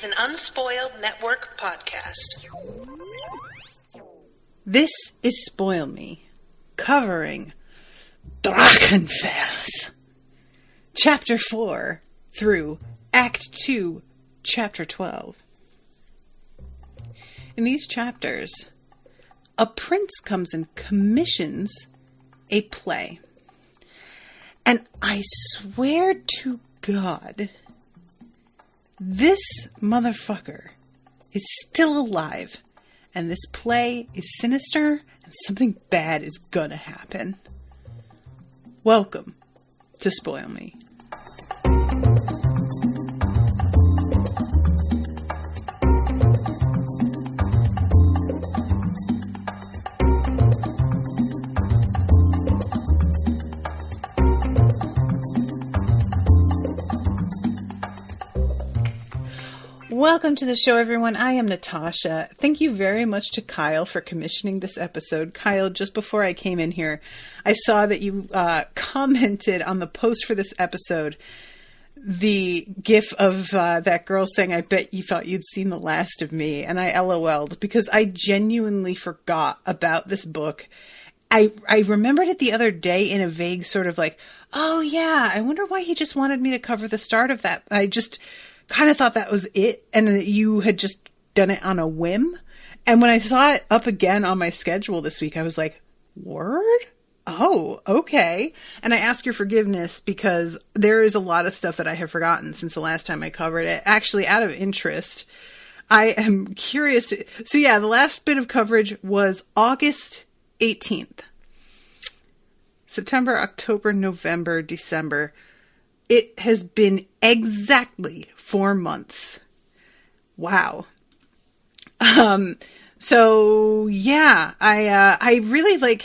an Unspoiled Network podcast. This is Spoil Me, covering Drachenfels, Chapter 4 through Act 2, Chapter 12. In these chapters, a prince comes and commissions a play. And I swear to God, this motherfucker is still alive. And this play is sinister, and something bad is gonna happen. Welcome to Spoil Me. Welcome to the show, everyone. I am Natasha. Thank you very much to Kyle for commissioning this episode. Kyle, just before I came in here, I saw that you commented on the post for this episode, the gif of that girl saying, "I bet you thought you'd seen the last of me." And I LOL'd because I genuinely forgot about this book. I remembered it the other day in a vague sort of like, oh yeah, I wonder why he just wanted me to cover the start of that. I just kind of thought that was it, and that you had just done it on a whim. And when I saw it up again on my schedule this week, I was like, word? Oh, okay. And I ask your forgiveness because there is a lot of stuff that I have forgotten since the last time I covered it. Actually, out of interest, I am curious. So yeah, the last bit of coverage was August 18th. September, October, November, December. It has been exactly 4 months. Wow. So yeah, I really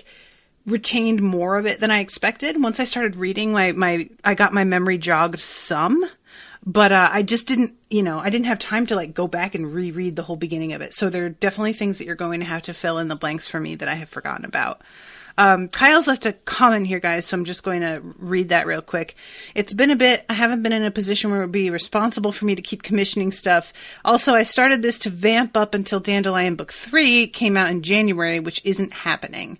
retained more of it than I expected. Once I started reading, I got my memory jogged some, but I just didn't, I didn't have time to go back and reread the whole beginning of it. So there are definitely things that you're going to have to fill in the blanks for me that I have forgotten about. Kyle's left a comment here, guys, so I'm just going to read that real quick. It's been a bit. I haven't been in a position where it would be responsible for me to keep commissioning stuff. Also, I started this to vamp up until Dandelion Book 3 came out in January, which isn't happening.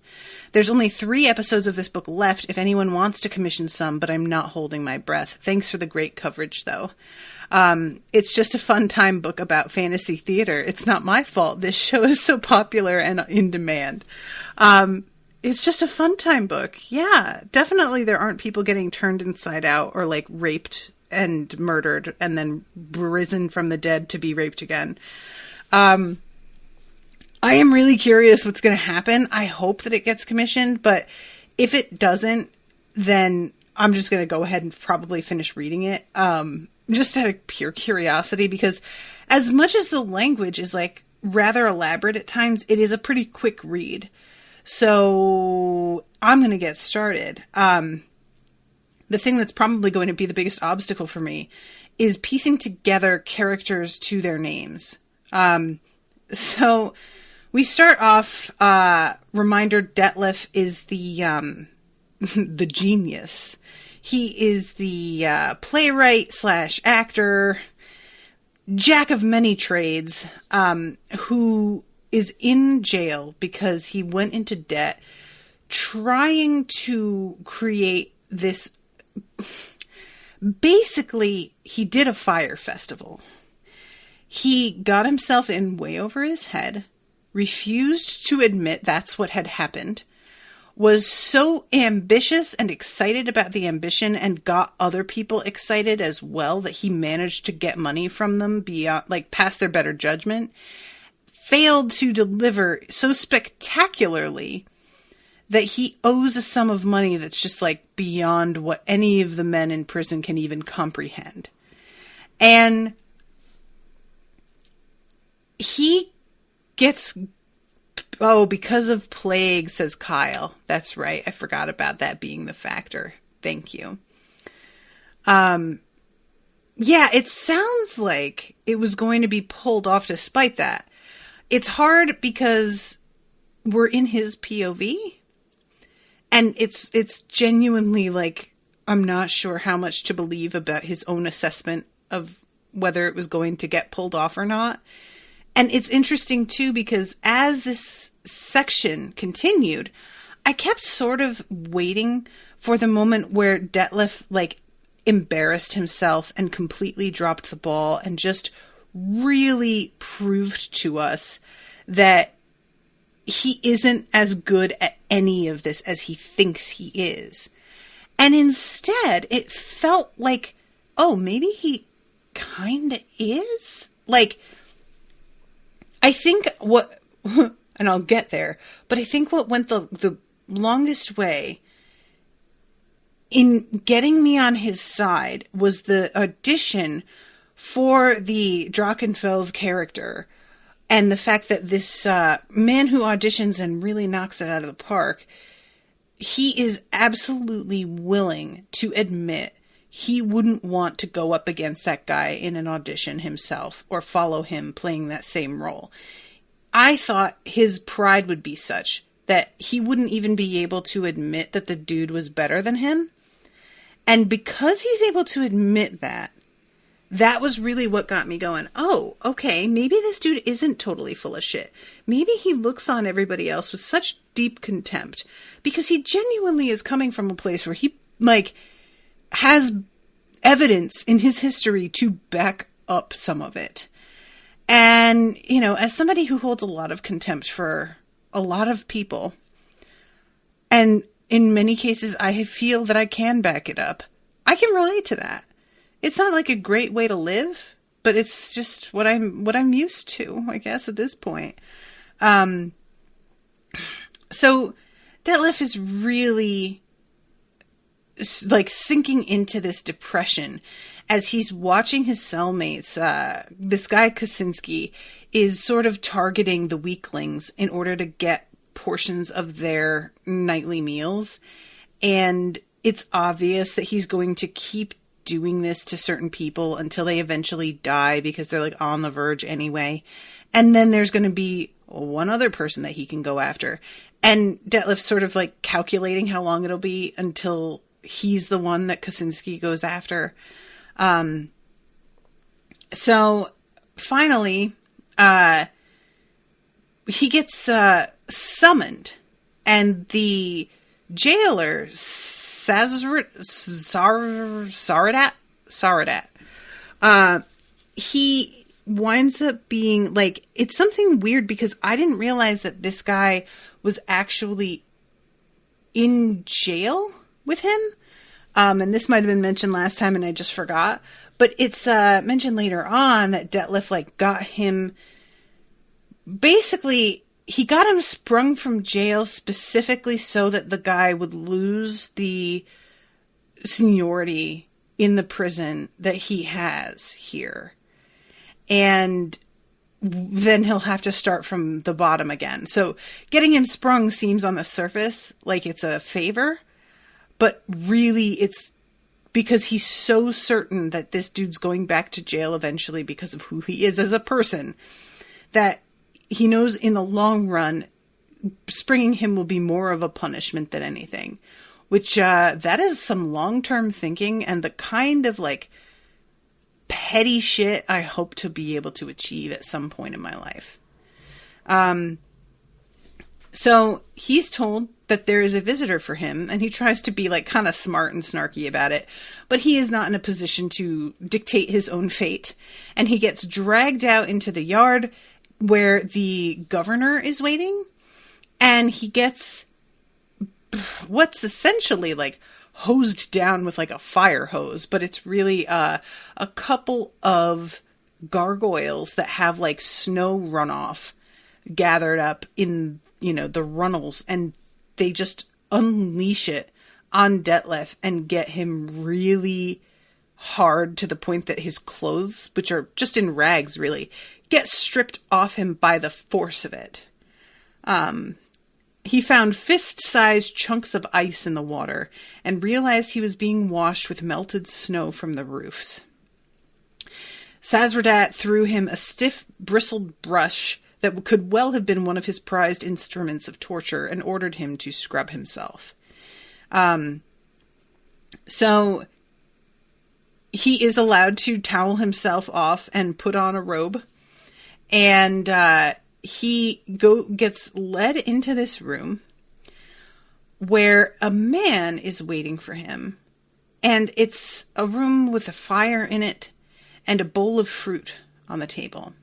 There's only 3 episodes of this book left if anyone wants to commission some, but I'm not holding my breath. Thanks for the great coverage, though. It's just a fun time book about fantasy theater. It's not my fault. This show is so popular and in demand. It's just a fun time book. Yeah, definitely there aren't people getting turned inside out or raped and murdered and then risen from the dead to be raped again. I am really curious what's going to happen. I hope that it gets commissioned, but if it doesn't, then I'm just going to go ahead and probably finish reading it. Just out of pure curiosity, because as much as the language is rather elaborate at times, it is a pretty quick read. So I'm going to get started. The thing that's probably going to be the biggest obstacle for me is piecing together characters to their names. So we start off, reminder, Detlef is the the genius. He is the playwright / actor, jack of many trades, who is in jail because he went into debt trying to create this. Basically, he did a fire festival. He got himself in way over his head, refused to admit that's what had happened, was so ambitious and excited about the ambition and got other people excited as well that he managed to get money from them beyond, past their better judgment. Failed to deliver so spectacularly that he owes a sum of money that's just beyond what any of the men in prison can even comprehend. And he gets, because of plague, says Kyle. That's right. I forgot about that being the factor. Thank you. Yeah, it sounds like it was going to be pulled off despite that. It's hard because we're in his POV, and it's genuinely I'm not sure how much to believe about his own assessment of whether it was going to get pulled off or not. And it's interesting too, because as this section continued, I kept sort of waiting for the moment where Detlef, like, embarrassed himself and completely dropped the ball and just really proved to us that he isn't as good at any of this as he thinks he is. And instead, it felt like, oh, maybe he kind of is? Like, I think what, and I'll get there, but I think what went the longest way in getting me on his side was the audition for the Drachenfels character, and the fact that this man who auditions and really knocks it out of the park, he is absolutely willing to admit he wouldn't want to go up against that guy in an audition himself or follow him playing that same role. I thought his pride would be such that he wouldn't even be able to admit that the dude was better than him. And because he's able to admit that, that was really what got me going, oh, okay, maybe this dude isn't totally full of shit. Maybe he looks on everybody else with such deep contempt because he genuinely is coming from a place where he, like, has evidence in his history to back up some of it. And, you know, as somebody who holds a lot of contempt for a lot of people, and in many cases I feel that I can back it up, I can relate to that. It's not like a great way to live, but it's just what I'm used to, I guess, at this point. So Detlef is really, like, sinking into this depression as he's watching his cellmates. This guy Kaczynski is sort of targeting the weaklings in order to get portions of their nightly meals. And it's obvious that he's going to keep doing this to certain people until they eventually die because they're, like, on the verge anyway. And then there's going to be one other person that he can go after. And Detlef's sort of, like, calculating how long it'll be until he's the one that Kaczynski goes after. So finally, he gets summoned, and the jailer, Saradat, he winds up being, like, it's something weird because I didn't realize that this guy was actually in jail with him. And this might have been mentioned last time and I just forgot. But it's mentioned later on that Detlef, like, got him... Basically, he got him sprung from jail specifically so that the guy would lose the seniority in the prison that he has here. And then he'll have to start from the bottom again. So getting him sprung seems on the surface like it's a favor. But really, it's because he's so certain that this dude's going back to jail eventually because of who he is as a person, that he knows in the long run, springing him will be more of a punishment than anything. Which, that is some long-term thinking and the kind of, like, petty shit I hope to be able to achieve at some point in my life. So he's told that there is a visitor for him, and he tries to be, like, kind of smart and snarky about it, but he is not in a position to dictate his own fate, and he gets dragged out into the yard where the governor is waiting, and he gets what's essentially, like, hosed down with, like, a fire hose, but it's really a couple of gargoyles that have, like, snow runoff gathered up in, you know, the runnels, and they just unleash it on Detlef and get him really hard to the point that his clothes, which are just in rags really, get stripped off him by the force of it. He found fist-sized chunks of ice in the water and realized he was being washed with melted snow from the roofs. Sazradat threw him a stiff, bristled brush that could well have been one of his prized instruments of torture and ordered him to scrub himself. So he is allowed to towel himself off and put on a robe. And he gets led into this room where a man is waiting for him. And it's a room with a fire in it and a bowl of fruit on the table.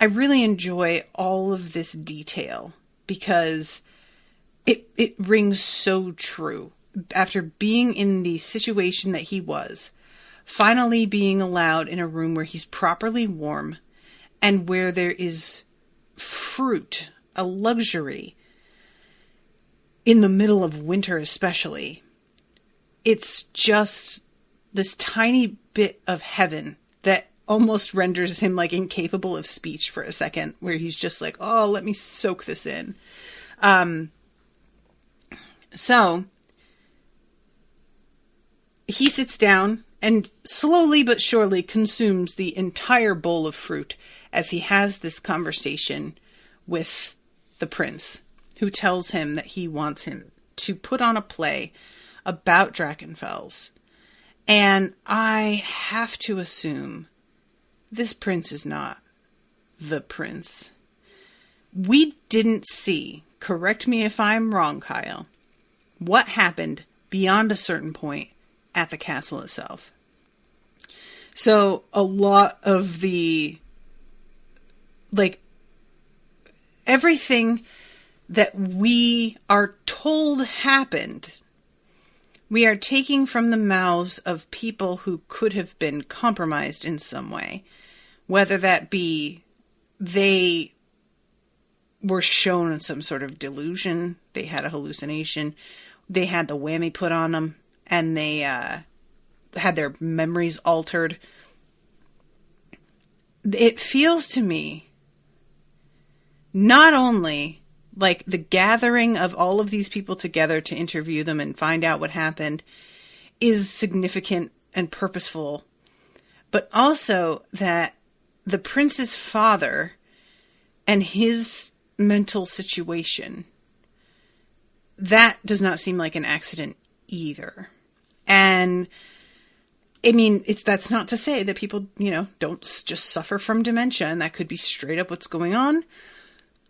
I really enjoy all of this detail because it rings so true. After being in the situation that he was, finally being allowed in a room where he's properly warm and where there is fruit, a luxury, in the middle of winter especially. It's just this tiny bit of heaven that almost renders him like incapable of speech for a second, where he's just like, oh, let me soak this in. So he sits down and slowly but surely consumes the entire bowl of fruit as he has this conversation with the prince, who tells him that he wants him to put on a play about Drachenfels. And I have to assume this prince is not the prince. We didn't see, correct me if I'm wrong, Kyle, what happened beyond a certain point at the castle itself. So a lot of the, like, everything that we are told happened, we are taking from the mouths of people who could have been compromised in some way. Whether that be they were shown some sort of delusion, they had a hallucination, they had the whammy put on them, and they had their memories altered. It feels to me not only like the gathering of all of these people together to interview them and find out what happened is significant and purposeful, but also that the prince's father and his mental situation, that does not seem like an accident either. And I mean, that's not to say that people, don't just suffer from dementia, and that could be straight up what's going on.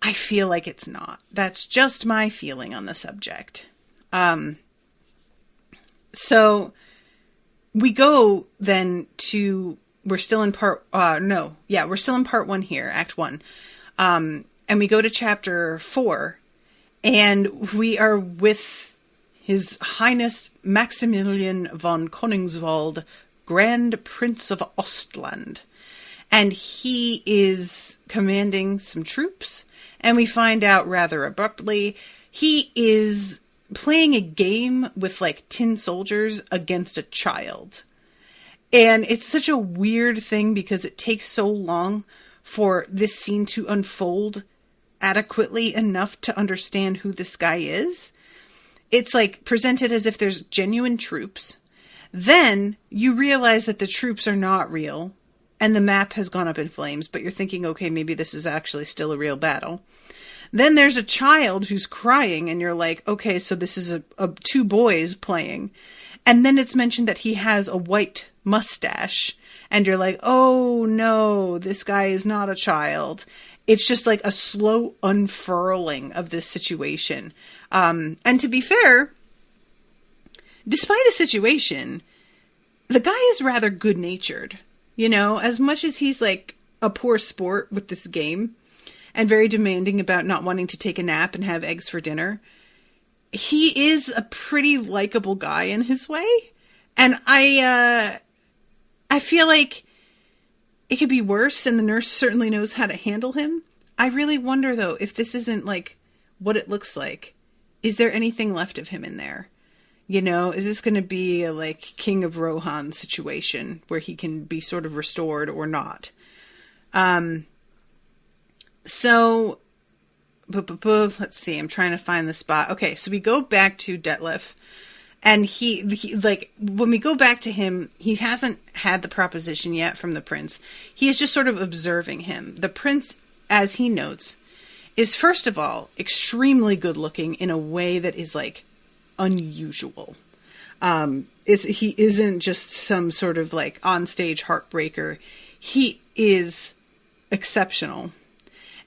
I feel like it's not. That's just my feeling on the subject. So we go then to, we're still in we're still in part 1 here, Act 1. And we go to chapter 4, and we are with His Highness Maximilian von Koningswald, Grand Prince of Ostland. And he is commanding some troops, and we find out rather abruptly he is playing a game with like tin soldiers against a child. And it's such a weird thing because it takes so long for this scene to unfold adequately enough to understand who this guy is. It's like presented as if there's genuine troops. Then you realize that the troops are not real and the map has gone up in flames, but you're thinking, okay, maybe this is actually still a real battle. Then there's a child who's crying and you're like, okay, so this is two boys playing. And then it's mentioned that he has a white mustache and you're like, oh no, this guy is not a child. It's just like a slow unfurling of this situation. And to be fair, despite the situation, the guy is rather good-natured. As much as he's like a poor sport with this game and very demanding about not wanting to take a nap and have eggs for dinner, he is a pretty likable guy in his way. And I feel like it could be worse, and the nurse certainly knows how to handle him. I really wonder, though, if this isn't like what it looks like. Is there anything left of him in there? Is this going to be a like King of Rohan situation where he can be sort of restored or not? So, let's see. I'm trying to find the spot. Okay, so we go back to Detlef. And he like, when we go back to him, he hasn't had the proposition yet from the prince. He is just sort of observing him. The prince, as he notes, is first of all extremely good looking in a way that is like unusual. He isn't just some sort of like onstage heartbreaker. He is exceptional.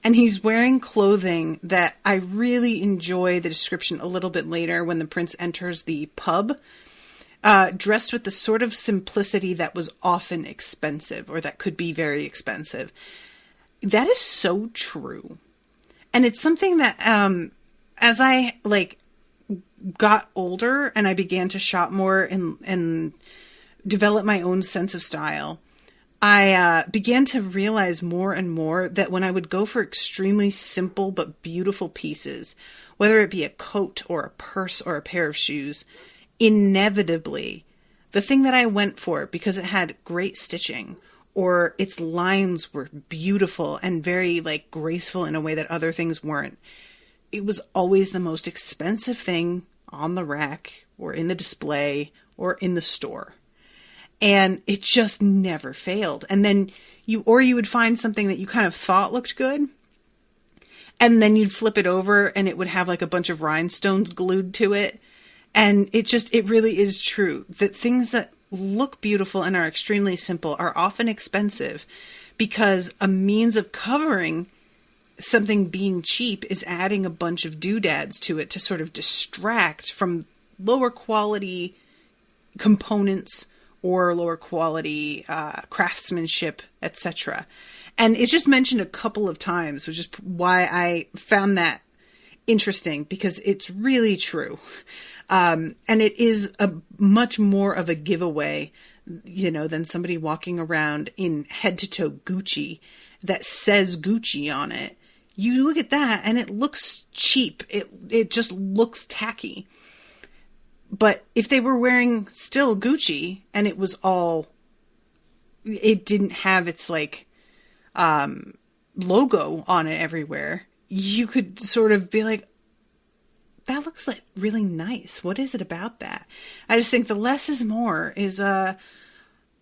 And he's wearing clothing that I really enjoy the description a little bit later when the prince enters the pub, dressed with the sort of simplicity that was often expensive, or that could be very expensive. That is so true. And it's something that, as I like got older and I began to shop more and develop my own sense of style, I began to realize more and more that when I would go for extremely simple but beautiful pieces, whether it be a coat or a purse or a pair of shoes, inevitably, the thing that I went for, because it had great stitching or its lines were beautiful and very like graceful in a way that other things weren't, it was always the most expensive thing on the rack or in the display or in the store. And it just never failed. And then you would find something that you kind of thought looked good, and then you'd flip it over and it would have like a bunch of rhinestones glued to it. And it really is true that things that look beautiful and are extremely simple are often expensive, because a means of covering something being cheap is adding a bunch of doodads to it to sort of distract from lower quality components or lower quality craftsmanship, etc. And it's just mentioned a couple of times, which is why I found that interesting, because it's really true. And it is a much more of a giveaway, than somebody walking around in head-to-toe Gucci that says Gucci on it. You look at that and it looks cheap. It just looks tacky. But if they were wearing still Gucci and it didn't have its like logo on it everywhere, you could sort of be like, that looks like really nice. What is it about that? I just think the less is more is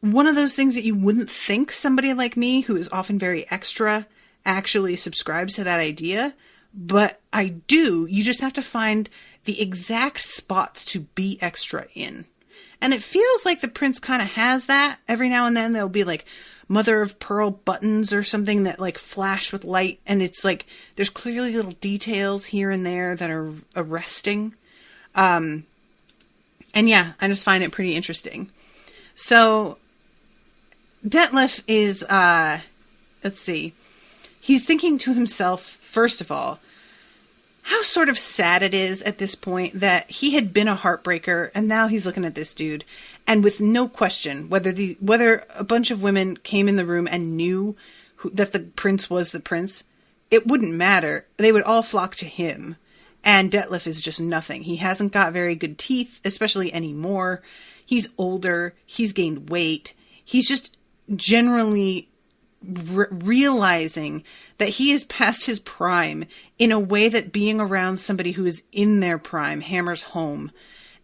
one of those things that you wouldn't think somebody like me, who is often very extra, actually subscribes to that idea. But I do. You just have to find the exact spots to be extra in. And it feels like the prince kind of has that. Every now and then there'll be like mother of pearl buttons or something that like flash with light. And it's like, there's clearly little details here and there that are arresting. And yeah, I just find it pretty interesting. So Detlef is, let's see. He's thinking to himself, first of all, how sort of sad it is at this point that he had been a heartbreaker and now he's looking at this dude, and with no question whether a bunch of women came in the room and knew that the prince was the prince, it wouldn't matter. They would all flock to him. And Detlef is just nothing. He hasn't got very good teeth, especially anymore. He's older. He's gained weight. He's just generally realizing that he is past his prime in a way that being around somebody who is in their prime hammers home.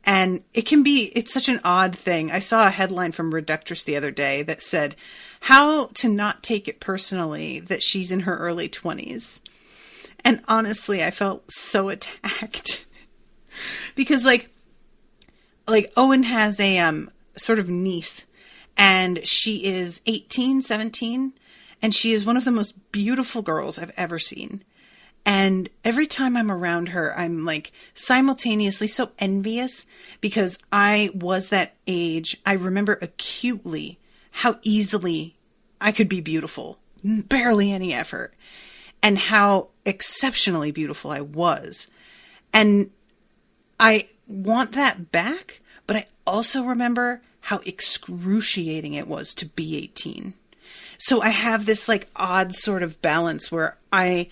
And it's such an odd thing. I saw a headline from Reductress the other day that said, how to not take it personally that she's in her early 20s. And honestly, I felt so attacked because like Owen has a sort of niece, and she is 18, 17, and she is one of the most beautiful girls I've ever seen. And every time I'm around her, I'm like simultaneously so envious, because I was that age. I remember acutely how easily I could be beautiful, barely any effort, and how exceptionally beautiful I was. And I want that back, but I also remember how excruciating it was to be 18. So I have this like odd sort of balance where I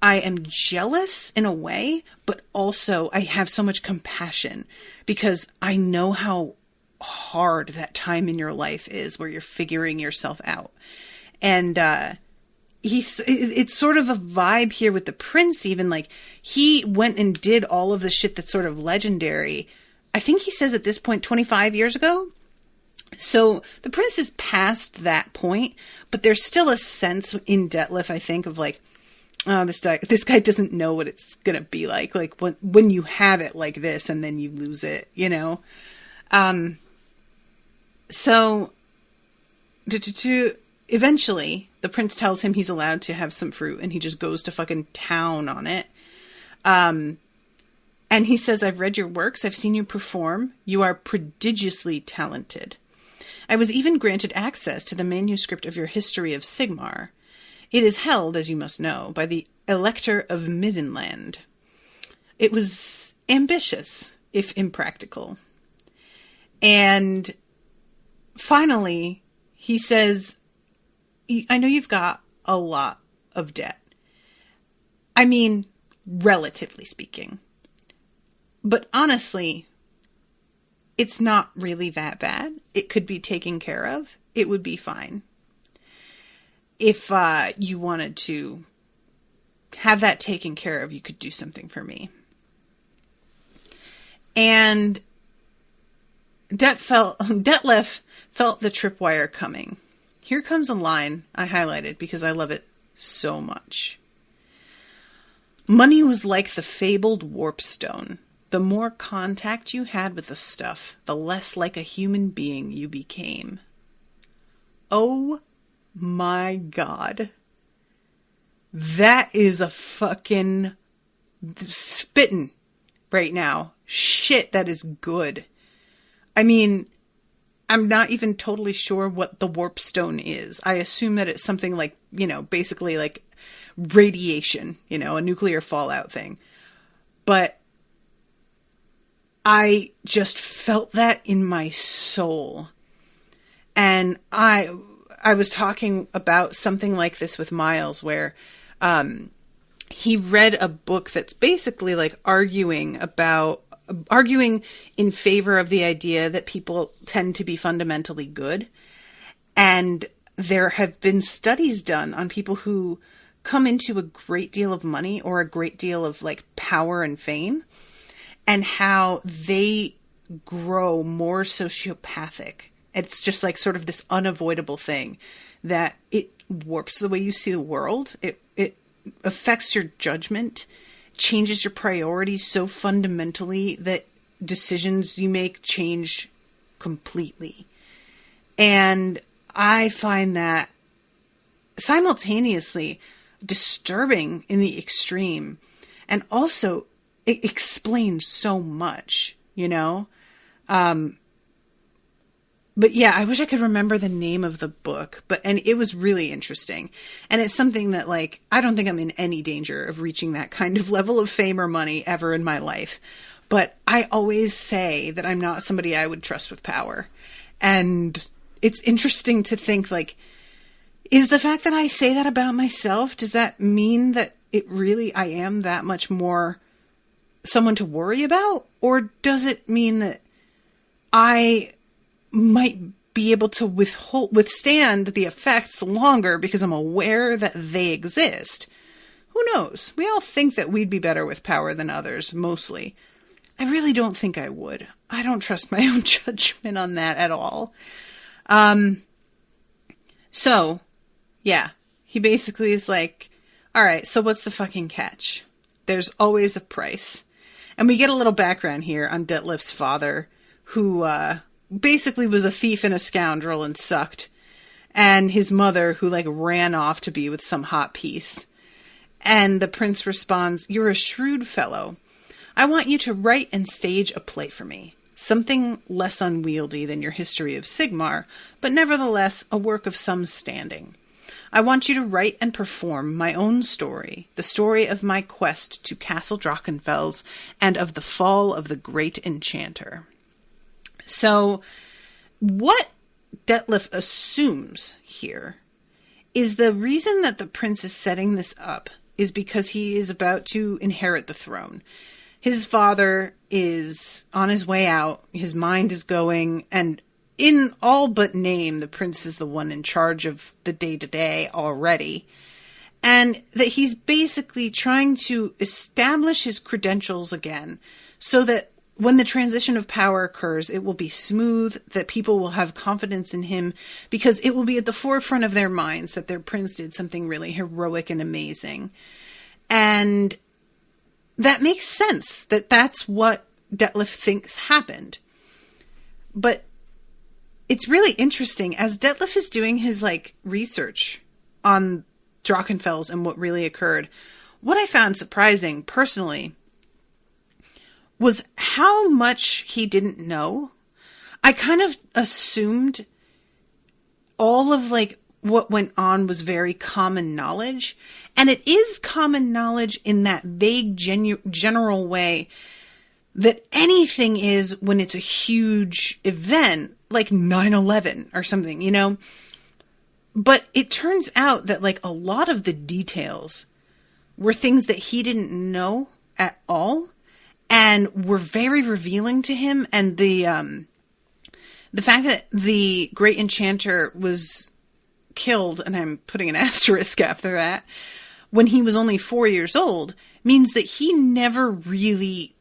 am jealous in a way, but also I have so much compassion, because I know how hard that time in your life is where you're figuring yourself out. And it's sort of a vibe here with the prince, even like he went and did all of the shit that's sort of legendary. I think he says at this point 25 years ago. So the prince is past that point, but there's still a sense in Detlef, I think, of like, oh, this guy doesn't know what it's going to be like when you have it like this and then you lose it, So, eventually, the prince tells him he's allowed to have some fruit, and he just goes to fucking town on it. And he says, I've read your works, I've seen you perform, you are prodigiously talented. I was even granted access to the manuscript of your history of Sigmar. It is held, as you must know, by the Elector of Middenland. It was ambitious, if impractical. And finally, he says, I know you've got a lot of debt. I mean, relatively speaking. But honestly, it's not really that bad. It could be taken care of. It would be fine. If you wanted to have that taken care of, you could do something for me. And Detlef felt the tripwire coming. Here comes a line I highlighted because I love it so much. Money was like the fabled warp stone. The more contact you had with the stuff, the less like a human being you became. Oh my God. That is a fucking spittin' right now. Shit, that is good. I mean, I'm not even totally sure what the warp stone is. I assume that it's something like, basically like radiation, a nuclear fallout thing. But I just felt that in my soul. And I was talking about something like this with Miles, where he read a book that's basically like arguing in favor of the idea that people tend to be fundamentally good. And there have been studies done on people who come into a great deal of money or a great deal of like power and fame, and how they grow more sociopathic. It's just like sort of this unavoidable thing that it warps the way you see the world. It affects your judgment, changes your priorities so fundamentally that decisions you make change completely. And I find that simultaneously disturbing in the extreme, and also it explains so much, But yeah, I wish I could remember the name of the book, and it was really interesting. And it's something that like, I don't think I'm in any danger of reaching that kind of level of fame or money ever in my life. But I always say that I'm not somebody I would trust with power. And it's interesting to think like, is the fact that I say that about myself, does that mean that I am that much more someone to worry about? Or does it mean that I might be able to withstand the effects longer because I'm aware that they exist? Who knows? We all think that we'd be better with power than others, mostly. I really don't think I would. I don't trust my own judgment on that at all. So, yeah, he basically is like, all right, so what's the fucking catch? There's always a price. And we get a little background here on Detlef's father, who basically was a thief and a scoundrel and sucked. And his mother, who like ran off to be with some hot piece. And the prince responds, "You're a shrewd fellow. I want you to write and stage a play for me. Something less unwieldy than your history of Sigmar, but nevertheless a work of some standing. I want you to write and perform my own story, the story of my quest to Castle Drachenfels and of the fall of the great enchanter." So, what Detlef assumes here is the reason that the prince is setting this up is because he is about to inherit the throne. His father is on his way out, his mind is going, and in all but name, the prince is the one in charge of the day-to-day already. And that he's basically trying to establish his credentials again so that when the transition of power occurs, it will be smooth, that people will have confidence in him because it will be at the forefront of their minds that their prince did something really heroic and amazing. And that makes sense, that that's what Detlef thinks happened. But it's really interesting as Detlef is doing his like research on Drachenfels and what really occurred. What I found surprising personally was how much he didn't know. I kind of assumed all of like what went on was very common knowledge. And it is common knowledge in that vague, general way that anything is when it's a huge event, like 9/11 or something, you know? But it turns out that like a lot of the details were things that he didn't know at all and were very revealing to him. And the fact that the great enchanter was killed, and I'm putting an asterisk after that, when he was only 4 years old, means that he never really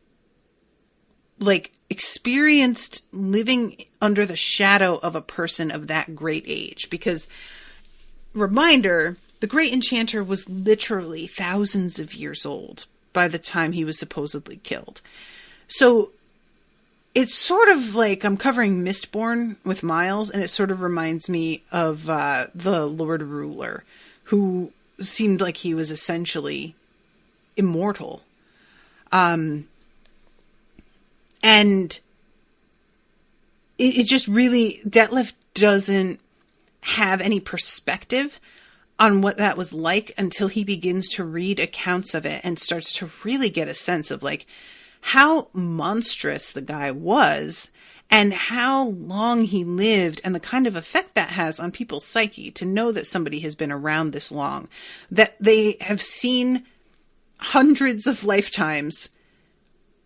like experienced living under the shadow of a person of that great age. Because, reminder, the great enchanter was literally thousands of years old by the time he was supposedly killed. So it's sort of like I'm covering Mistborn with Miles, and it sort of reminds me of the Lord Ruler, who seemed like he was essentially immortal. And it just really, Detlef doesn't have any perspective on what that was like until he begins to read accounts of it and starts to really get a sense of like how monstrous the guy was and how long he lived and the kind of effect that has on people's psyche to know that somebody has been around this long, that they have seen hundreds of lifetimes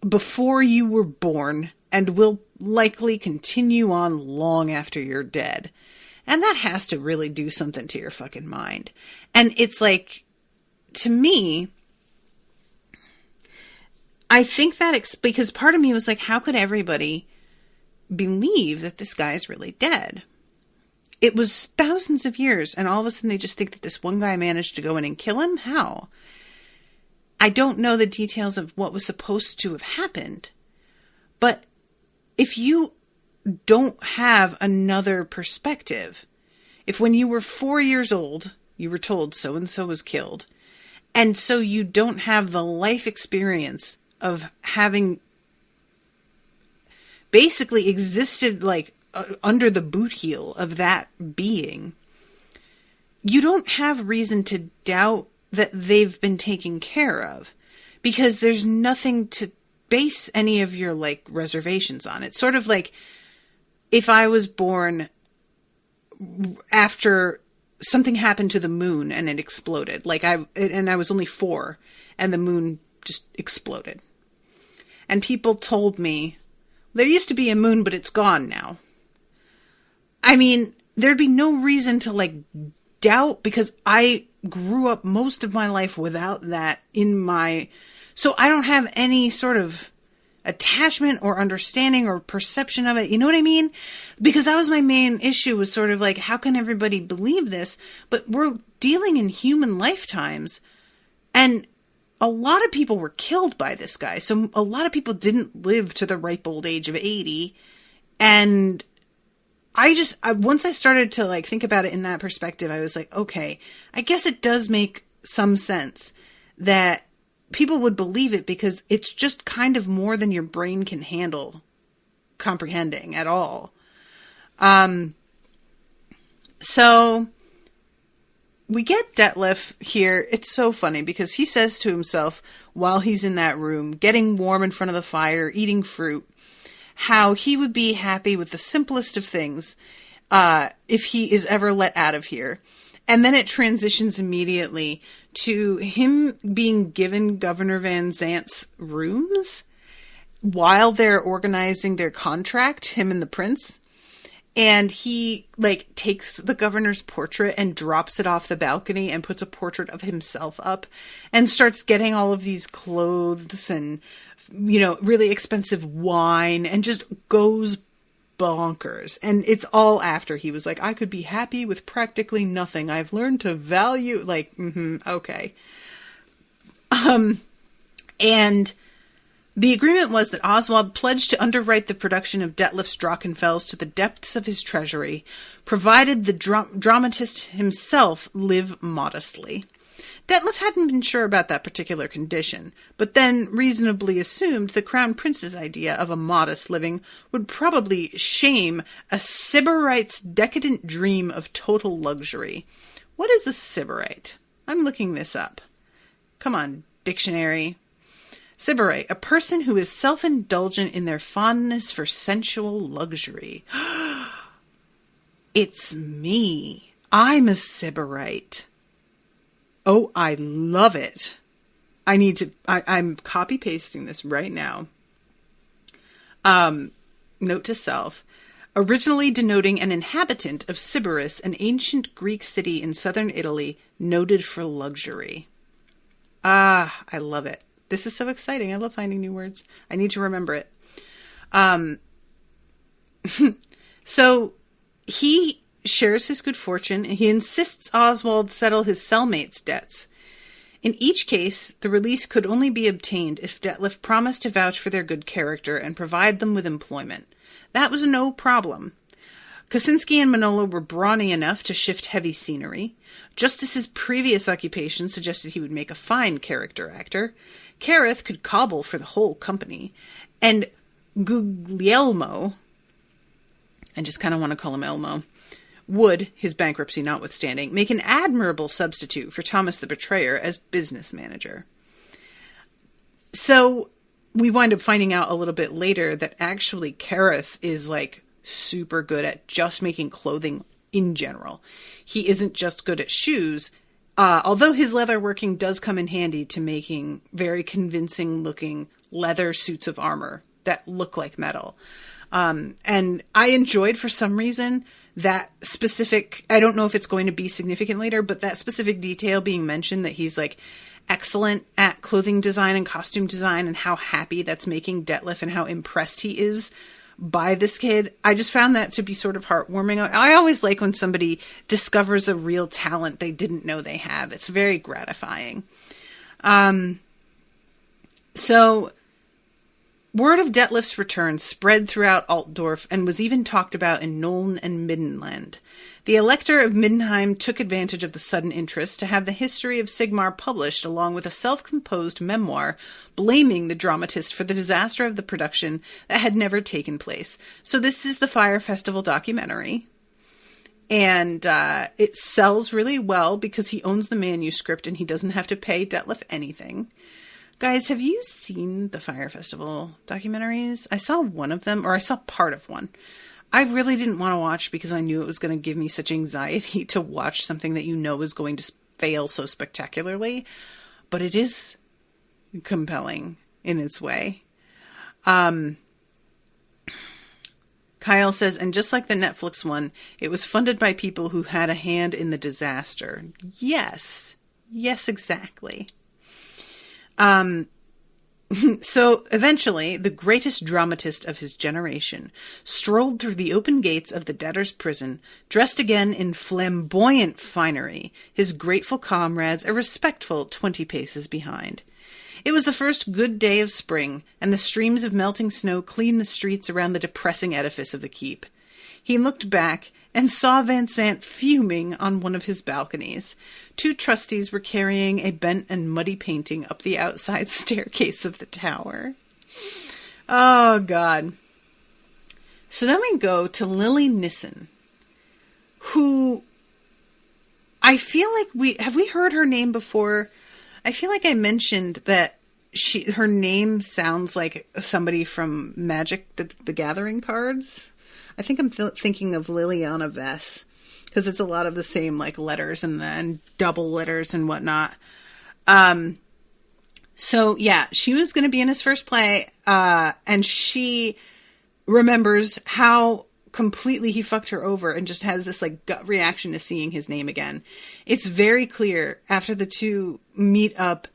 before you were born and will likely continue on long after you're dead. And that has to really do something to your fucking mind. And it's like, to me, I think that because part of me was like, how could everybody believe that this guy's really dead? It was thousands of years, and all of a sudden they just think that this one guy managed to go in and kill him? How? I don't know the details of what was supposed to have happened. But if you don't have another perspective, if when you were 4 years old, you were told so-and-so was killed, and so you don't have the life experience of having basically existed like under the boot heel of that being, you don't have reason to doubt that they've been taken care of, because there's nothing to base any of your like reservations on. It's sort of like if I was born after something happened to the moon and it exploded, like I was only 4 and the moon just exploded. And people told me, there used to be a moon, but it's gone now. I mean, there'd be no reason to like doubt, because I grew up most of my life without that so I don't have any sort of attachment or understanding or perception of it. You know what I mean? Because that was my main issue, was sort of like, how can everybody believe this? But we're dealing in human lifetimes, and a lot of people were killed by this guy. So a lot of people didn't live to the ripe old age of 80. And once I started to like think about it in that perspective, I was like, okay, I guess it does make some sense that people would believe it, because it's just kind of more than your brain can handle comprehending at all. So we get Detlef here. It's so funny because he says to himself while he's in that room, getting warm in front of the fire, eating fruit, how he would be happy with the simplest of things if he is ever let out of here. And then it transitions immediately to him being given Governor Van Zant's rooms while they're organizing their contract, him and the prince. And he like takes the governor's portrait and drops it off the balcony and puts a portrait of himself up and starts getting all of these clothes and, you know, really expensive wine and just goes bonkers. And it's all after he was like, I could be happy with practically nothing. I've learned to value, like, okay. And The agreement was that Oswald pledged to underwrite the production of Detlef's Drachenfels to the depths of his treasury, provided the dramatist himself live modestly. Detlef hadn't been sure about that particular condition, but then reasonably assumed the Crown Prince's idea of a modest living would probably shame a Sybarite's decadent dream of total luxury. What is a Sybarite? I'm looking this up. Come on, dictionary. Sybarite, a person who is self-indulgent in their fondness for sensual luxury. It's me. I'm a Sybarite. Oh, I love it. I'm copy-pasting this right now. Note to self. Originally denoting an inhabitant of Sybaris, an ancient Greek city in southern Italy, noted for luxury. Ah, I love it. This is so exciting. I love finding new words. I need to remember it. So he shares his good fortune, and he insists Oswald settle his cellmate's debts. In each case, the release could only be obtained if Detlef promised to vouch for their good character and provide them with employment. That was no problem. Kosinski and Manolo were brawny enough to shift heavy scenery. Just as his previous occupation suggested he would make a fine character actor, Kareth could cobble for the whole company, and Guglielmo, I just kind of want to call him Elmo, would, his bankruptcy notwithstanding, make an admirable substitute for Thomas the Betrayer as business manager. So we wind up finding out a little bit later that actually Kareth is like super good at just making clothing in general. He isn't just good at shoes, although his leather working does come in handy to making very convincing looking leather suits of armor that look like metal. And I enjoyed, for some reason, that specific, I don't know if it's going to be significant later, but that specific detail being mentioned that he's like excellent at clothing design and costume design, and how happy that's making Detlef and how impressed he is by this kid. I just found that to be sort of heartwarming. I always like when somebody discovers a real talent they didn't know they have. It's very gratifying. So word of Detlef's return spread throughout Altdorf and was even talked about in Nuln and Middenland. The Elector of Middenheim took advantage of the sudden interest to have the history of Sigmar published along with a self-composed memoir blaming the dramatist for the disaster of the production that had never taken place. So this is the Fire Festival documentary. And it sells really well because he owns the manuscript and he doesn't have to pay Detlef anything. Guys, have you seen the Fire Festival documentaries? I saw one of them, or I saw part of one. I really didn't want to watch because I knew it was going to give me such anxiety to watch something that you know is going to fail so spectacularly. But it is compelling in its way. Kyle says, and just like the Netflix one, it was funded by people who had a hand in the disaster. Yes. Yes, exactly. So eventually, the greatest dramatist of his generation strolled through the open gates of the debtor's prison, dressed again in flamboyant finery, his grateful comrades a respectful 20 paces behind. It was the first good day of spring, and the streams of melting snow cleaned the streets around the depressing edifice of the keep. He looked back and saw Van Sant fuming on one of his balconies. 2 trustees were carrying a bent and muddy painting up the outside staircase of the tower. Oh, God. So then we go to Lily Nissen, who I feel like have we heard her name before? I feel like I mentioned that her name sounds like somebody from Magic the Gathering cards. I think I'm thinking of Liliana Vess, because it's a lot of the same like letters and then double letters and whatnot. So yeah, she was going to be in his first play, and she remembers how completely he fucked her over and just has this like gut reaction to seeing his name again. It's very clear after the two meet up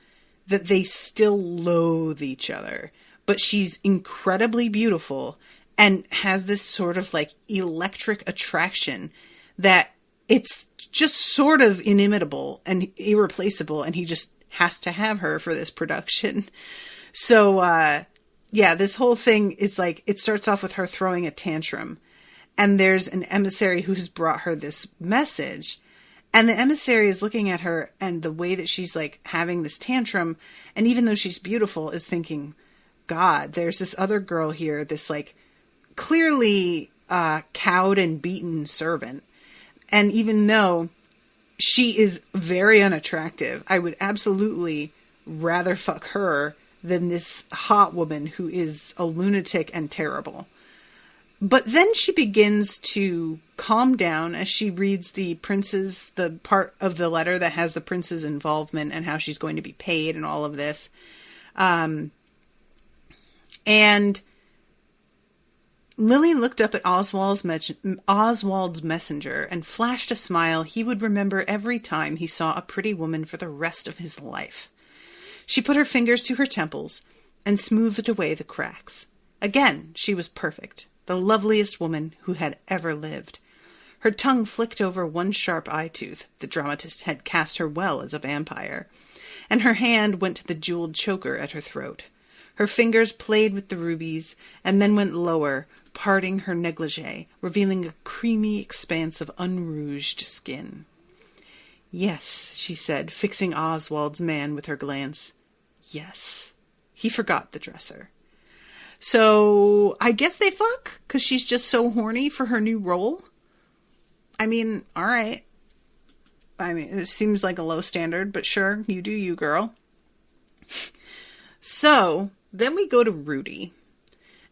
that they still loathe each other, but she's incredibly beautiful and has this sort of like electric attraction that it's just sort of inimitable and irreplaceable, and he just has to have her for this production. So yeah, this whole thing is like, it starts off with her throwing a tantrum. And there's an emissary who's brought her this message. And the emissary is looking at her, and the way that she's like having this tantrum, and even though she's beautiful, is thinking, God, there's this other girl here, this like clearly cowed and beaten servant. And even though she is very unattractive, I would absolutely rather fuck her than this hot woman who is a lunatic and terrible. But then she begins to calm down as she reads the part of the letter that has the prince's involvement and how she's going to be paid and all of this. And Lily looked up at Oswald's messenger and flashed a smile he would remember every time he saw a pretty woman for the rest of his life. She put her fingers to her temples and smoothed away the cracks. Again, she was perfect. The loveliest woman who had ever lived. Her tongue flicked over one sharp eye tooth. The dramatist had cast her well as a vampire. And her hand went to the jeweled choker at her throat. Her fingers played with the rubies, and then went lower, parting her negligee, revealing a creamy expanse of unrouged skin. Yes, she said, fixing Oswald's man with her glance. Yes. He forgot the dresser. So, I guess they fuck, because she's just so horny for her new role. I mean, alright. I mean, it seems like a low standard, but sure, you do you, girl. So, then we go to Rudy.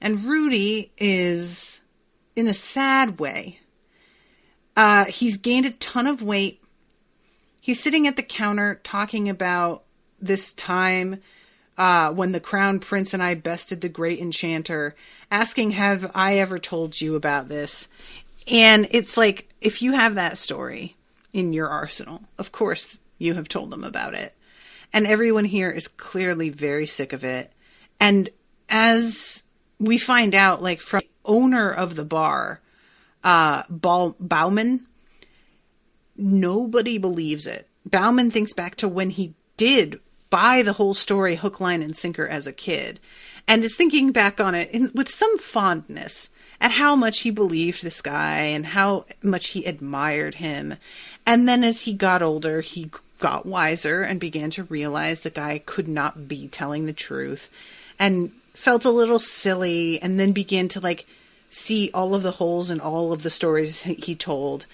And Rudy is in a sad way. He's gained a ton of weight. He's sitting at the counter talking about this time when the crown prince and I bested the great enchanter, asking, have I ever told you about this? And it's like, if you have that story in your arsenal, of course you have told them about it. And everyone here is clearly very sick of it. And as we find out, like, from the owner of the bar, Bauman, nobody believes it. Bauman thinks back to when he did buy the whole story hook, line, and sinker as a kid, and is thinking back on it with some fondness at how much he believed this guy and how much he admired him. And then as he got older, he got wiser and began to realize the guy could not be telling the truth, and felt a little silly, and then began to like see all of the holes in all of the stories he told.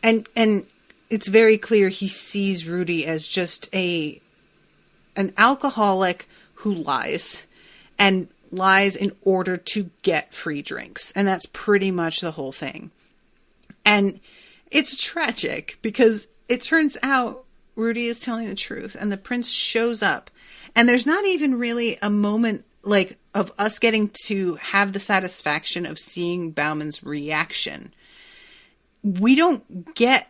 And it's very clear he sees Rudy as just an alcoholic who lies, and lies in order to get free drinks. And that's pretty much the whole thing. And it's tragic because it turns out Rudy is telling the truth, and the prince shows up, and there's not even really a moment like of us getting to have the satisfaction of seeing Bauman's reaction. We don't get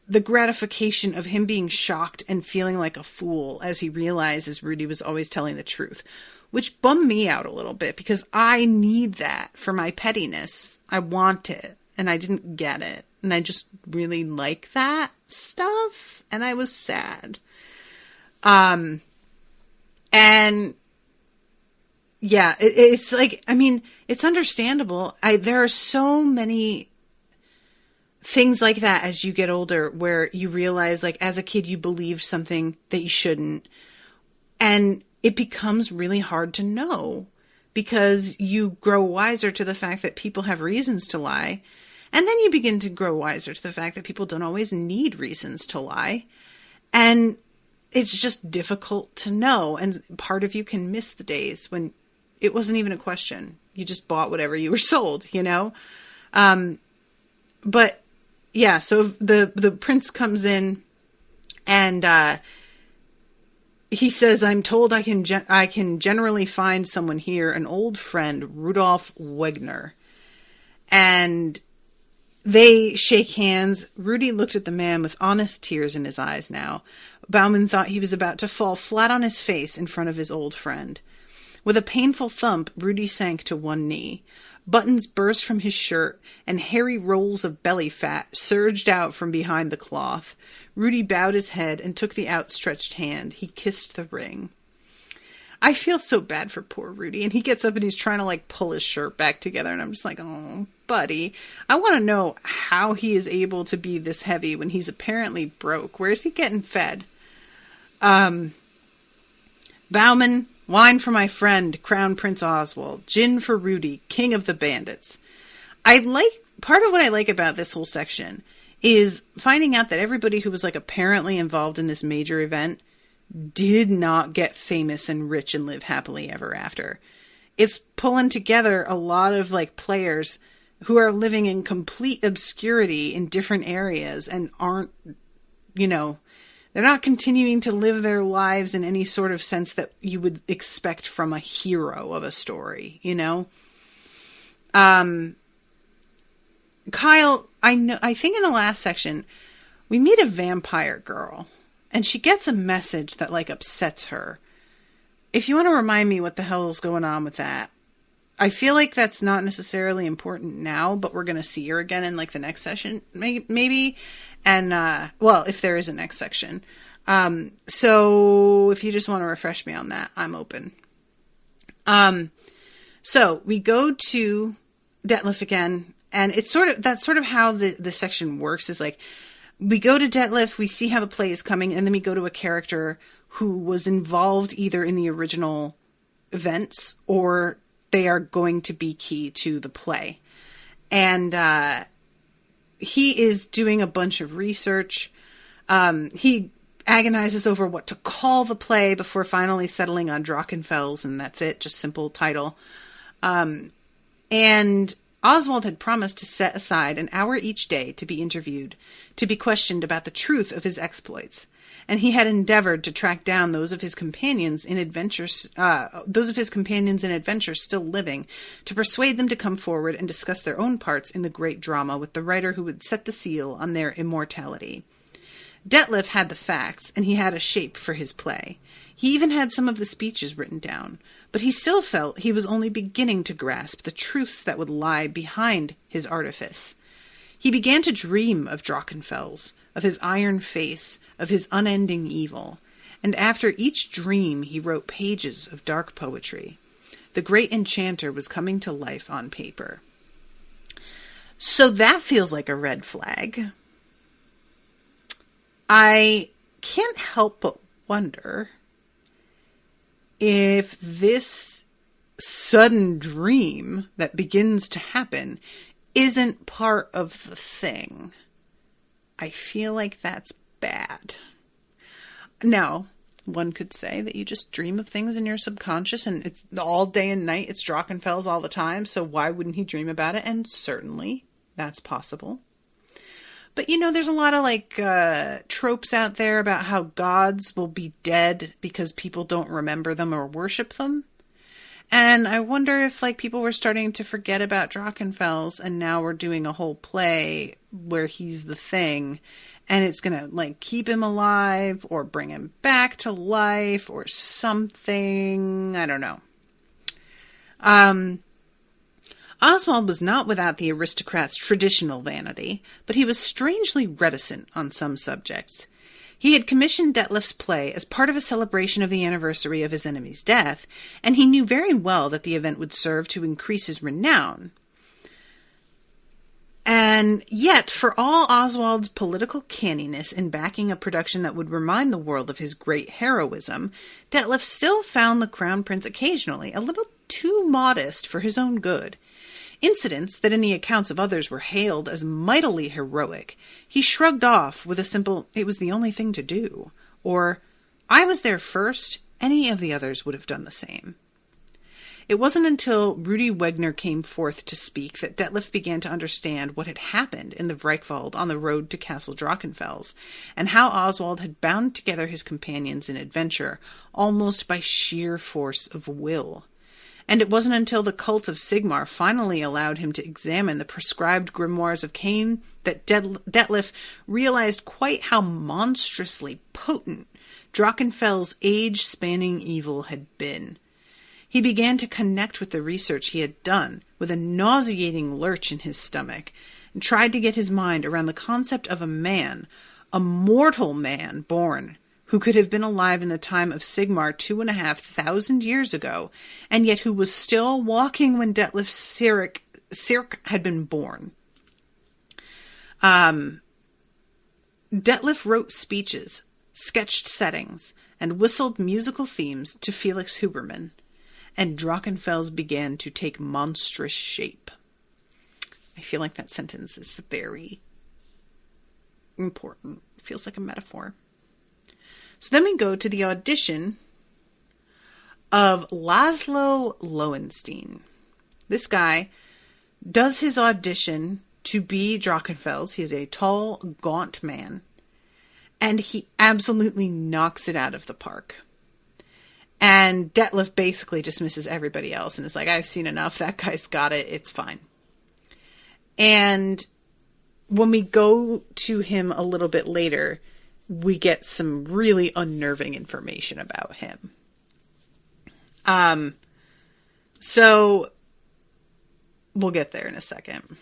the gratification of him being shocked and feeling like a fool as he realizes Rudy was always telling the truth, which bummed me out a little bit because I need that for my pettiness. I want it, and I didn't get it. And I just really like that stuff, and I was sad. And yeah, it's like, I mean, it's understandable. There are so many things like that as you get older where you realize, like, as a kid, you believed something that you shouldn't. And it becomes really hard to know because you grow wiser to the fact that people have reasons to lie. And then you begin to grow wiser to the fact that people don't always need reasons to lie. And it's just difficult to know. And part of you can miss the days when it wasn't even a question. You just bought whatever you were sold, you know? But yeah, so the prince comes in and he says, I'm told I can generally find someone here, an old friend, Rudolf Wegner. And they shake hands. Rudy looked at the man with honest tears in his eyes now. Bauman thought he was about to fall flat on his face in front of his old friend. With a painful thump, Rudy sank to one knee. Buttons burst from his shirt, and hairy rolls of belly fat surged out from behind the cloth. Rudy bowed his head and took the outstretched hand. He kissed the ring. I feel so bad for poor Rudy. And he gets up and he's trying to like pull his shirt back together. And I'm just like, oh, buddy. I want to know how he is able to be this heavy when he's apparently broke. Where is he getting fed? Bauman, wine for my friend, Crown Prince Oswald. Gin for Rudy, King of the Bandits. Part of what I like about this whole section is finding out that everybody who was like apparently involved in this major event did not get famous and rich and live happily ever after. It's pulling together a lot of like players who are living in complete obscurity in different areas and aren't, they're not continuing to live their lives in any sort of sense that you would expect from a hero of a story, Kyle, I think in the last section, we meet a vampire girl. And she gets a message that, like, upsets her. If you want to remind me what the hell is going on with that, I feel like that's not necessarily important now, but we're going to see her again in, like, the next session, maybe. And, if there is a next section. So if you just want to refresh me on that, I'm open. So we go to Detlef again, and it's that's sort of how the section works, is like, we go to Detlef, we see how the play is coming, and then we go to a character who was involved either in the original events or they are going to be key to the play. And he is doing a bunch of research. He agonizes over what to call the play before finally settling on Drachenfels, and that's it, just simple title. And Oswald had promised to set aside an hour each day to be interviewed, to be questioned about the truth of his exploits, and he had endeavored to track down those of his companions in adventure still living, to persuade them to come forward and discuss their own parts in the great drama with the writer who would set the seal on their immortality. Detlef had the facts, and he had a shape for his play. He even had some of the speeches written down, but he still felt he was only beginning to grasp the truths that would lie behind his artifice. He began to dream of Drachenfels, of his iron face, of his unending evil, and after each dream he wrote pages of dark poetry. The great enchanter was coming to life on paper. So that feels like a red flag. I can't help but wonder if this sudden dream that begins to happen isn't part of the thing. I feel like that's bad. Now, one could say that you just dream of things in your subconscious and it's all day and night, it's Drachenfels all the time, so why wouldn't he dream about it? And certainly, that's possible. But, there's a lot of, tropes out there about how gods will be dead because people don't remember them or worship them. And I wonder if, people were starting to forget about Drachenfels, and now we're doing a whole play where he's the thing, and it's gonna, keep him alive, or bring him back to life, or something. I don't know. Oswald was not without the aristocrat's traditional vanity, but he was strangely reticent on some subjects. He had commissioned Detlef's play as part of a celebration of the anniversary of his enemy's death, and he knew very well that the event would serve to increase his renown. And yet, for all Oswald's political canniness in backing a production that would remind the world of his great heroism, Detlef still found the Crown Prince occasionally a little too modest for his own good. Incidents that in the accounts of others were hailed as mightily heroic, he shrugged off with a simple, "It was the only thing to do," or, "I was there first, any of the others would have done the same." It wasn't until Rudy Wegner came forth to speak that Detlef began to understand what had happened in the Reichwald on the road to Castle Drachenfels, and how Oswald had bound together his companions in adventure almost by sheer force of will. And it wasn't until the cult of Sigmar finally allowed him to examine the prescribed grimoires of Cain that Detlef realized quite how monstrously potent Drachenfels' age-spanning evil had been. He began to connect with the research he had done with a nauseating lurch in his stomach, and tried to get his mind around the concept of a man, a mortal man born who could have been alive in the time of Sigmar 2,500 years ago, and yet who was still walking when Detlef Sierck had been born. Detlef wrote speeches, sketched settings, and whistled musical themes to Felix Huberman, and Drachenfels began to take monstrous shape. I feel like that sentence is very important. It feels like a metaphor. So then we go to the audition of Laszlo Lowenstein. This guy does his audition to be Drachenfels. He is a tall, gaunt man, and he absolutely knocks it out of the park. And Detlef basically dismisses everybody else and is like, I've seen enough. That guy's got it. It's fine. And when we go to him a little bit later, we get some really unnerving information about him. So we'll get there in a second.